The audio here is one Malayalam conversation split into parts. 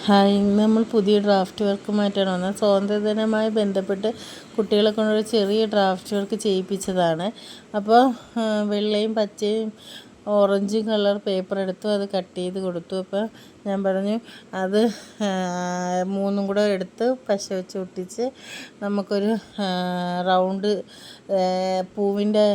ഹായ്, ഇന്ന് നമ്മൾ പുതിയ ഡ്രാഫ്റ്റ് വർക്കുമായിട്ടാണ് വന്നത്. സ്വാതന്ത്ര്യദിനവുമായി ബന്ധപ്പെട്ട് കുട്ടികളെ കൊണ്ടൊരു ചെറിയ ഡ്രാഫ്റ്റ് വർക്ക് ചെയ്യിപ്പിച്ചതാണ്. അപ്പോൾ വെള്ളയും പച്ചയും ഓറഞ്ചും കളർ പേപ്പർ എടുത്തു, അത് കട്ട് ചെയ്ത് കൊടുത്തു. അപ്പോൾ ഞാൻ പറഞ്ഞു അത് മൂന്നും കൂടെ എടുത്ത് പശ വെച്ച് ഒട്ടിച്ച് നമുക്കൊരു റൗണ്ട് പൂവിൻ്റെ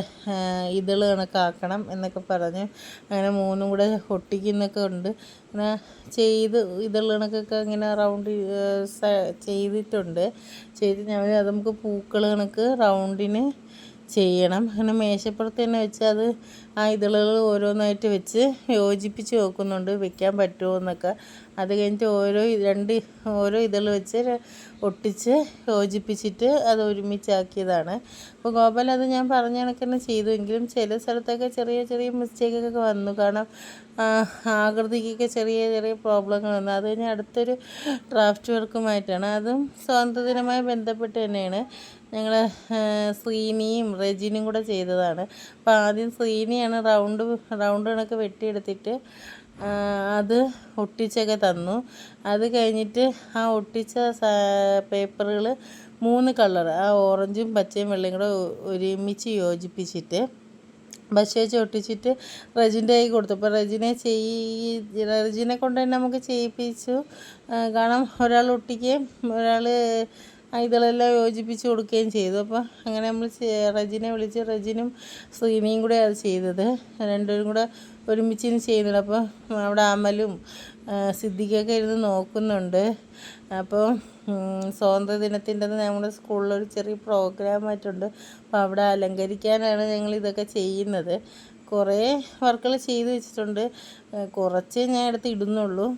ഇതൾ കണക്കാക്കണം എന്നൊക്കെ പറഞ്ഞു. അങ്ങനെ മൂന്നും കൂടെ ഒട്ടിക്കുന്നൊക്കെ ഉണ്ട്. അങ്ങനെ ചെയ്ത് ഇതൾ കണക്കൊക്കെ ഇങ്ങനെ റൗണ്ട് ചെയ്തിട്ടുണ്ട്. ഞാൻ അത് നമുക്ക് പൂക്കൾ കണക്ക് റൗണ്ടിന് ചെയ്യണം. അങ്ങനെ മേശപ്പുറത്ത് തന്നെ വെച്ച് അത് ആ ഇതളുകൾ ഓരോന്നായിട്ട് വെച്ച് യോജിപ്പിച്ച് നോക്കുന്നുണ്ട്, വെക്കാൻ പറ്റുമോ എന്നൊക്കെ. അത് കഴിഞ്ഞിട്ട് ഓരോ ഇതൾ വെച്ച് ഒട്ടിച്ച് യോജിപ്പിച്ചിട്ട് അത് ഒരുമിച്ചാക്കിയതാണ്. അപ്പോൾ ഗോപാൽ അത് ഞാൻ പറഞ്ഞ കണക്ക് തന്നെ ചെയ്തു. എങ്കിലും ചില സ്ഥലത്തൊക്കെ ചെറിയ ചെറിയ മിസ്റ്റേക്കൊക്കെ വന്നു. കാരണം ആകൃതിക്കൊക്കെ ചെറിയ ചെറിയ പ്രോബ്ലങ്ങൾ വന്നു. അത് കഴിഞ്ഞ് അടുത്തൊരു ഡ്രാഫ്റ്റ് വർക്കുമായിട്ടാണ്, അതും സ്വാതന്ത്ര്യദിനവുമായി ബന്ധപ്പെട്ട് തന്നെയാണ്. ഞങ്ങൾ ശ്രീനിയും റെജിനും കൂടെ ചെയ്തതാണ്. അപ്പോൾ ആദ്യം ശ്രീനിയാണ് റൗണ്ട് കണക്ക് വെട്ടിയെടുത്തിട്ട് അത് ഒട്ടിച്ചൊക്കെ തന്നു. അത് കഴിഞ്ഞിട്ട് ആ ഒട്ടിച്ച പേപ്പറുകൾ 3 കളർ, ആ ഓറഞ്ചും പച്ചയും വെള്ളയും കൂടെ ഒരുമിച്ച് യോജിപ്പിച്ചിട്ട് പശ വെച്ച് ഒട്ടിച്ചിട്ട് റെജിൻ്റെ കൈ കൊടുത്തു. അപ്പോൾ റെജിനെ കൊണ്ട് തന്നെ നമുക്ക് ചെയ്യിപ്പിച്ചു. കാരണം ഒരാൾ ഒട്ടിക്കുകയും ഒരാൾ ഇതെല്ലാം യോജിപ്പിച്ച് കൊടുക്കുകയും ചെയ്തു. അപ്പോൾ അങ്ങനെ നമ്മൾ റെജിനെ വിളിച്ച് റെജിനും ശ്രീനിയും കൂടെ അത് ചെയ്തത്. രണ്ടുപേരും കൂടെ ഒരുമിച്ചിന് ചെയ്യുന്നുണ്ട്. അപ്പോൾ അവിടെ അമലും സിദ്ദിഖൊക്കെ ഇരുന്ന് നോക്കുന്നുണ്ട്. അപ്പോൾ സ്വാതന്ത്ര്യദിനത്തിൻ്റെ നമ്മുടെ സ്കൂളിലൊരു ചെറിയ പ്രോഗ്രാമായിട്ടുണ്ട്. അപ്പോൾ അവിടെ അലങ്കരിക്കാനാണ് ഞങ്ങൾ ഇതൊക്കെ ചെയ്യുന്നത്. കുറേ വർക്കുകൾ ചെയ്ത് വെച്ചിട്ടുണ്ട്, കുറച്ച് ഞാൻ എടുത്ത് ഇടുന്നുള്ളൂ.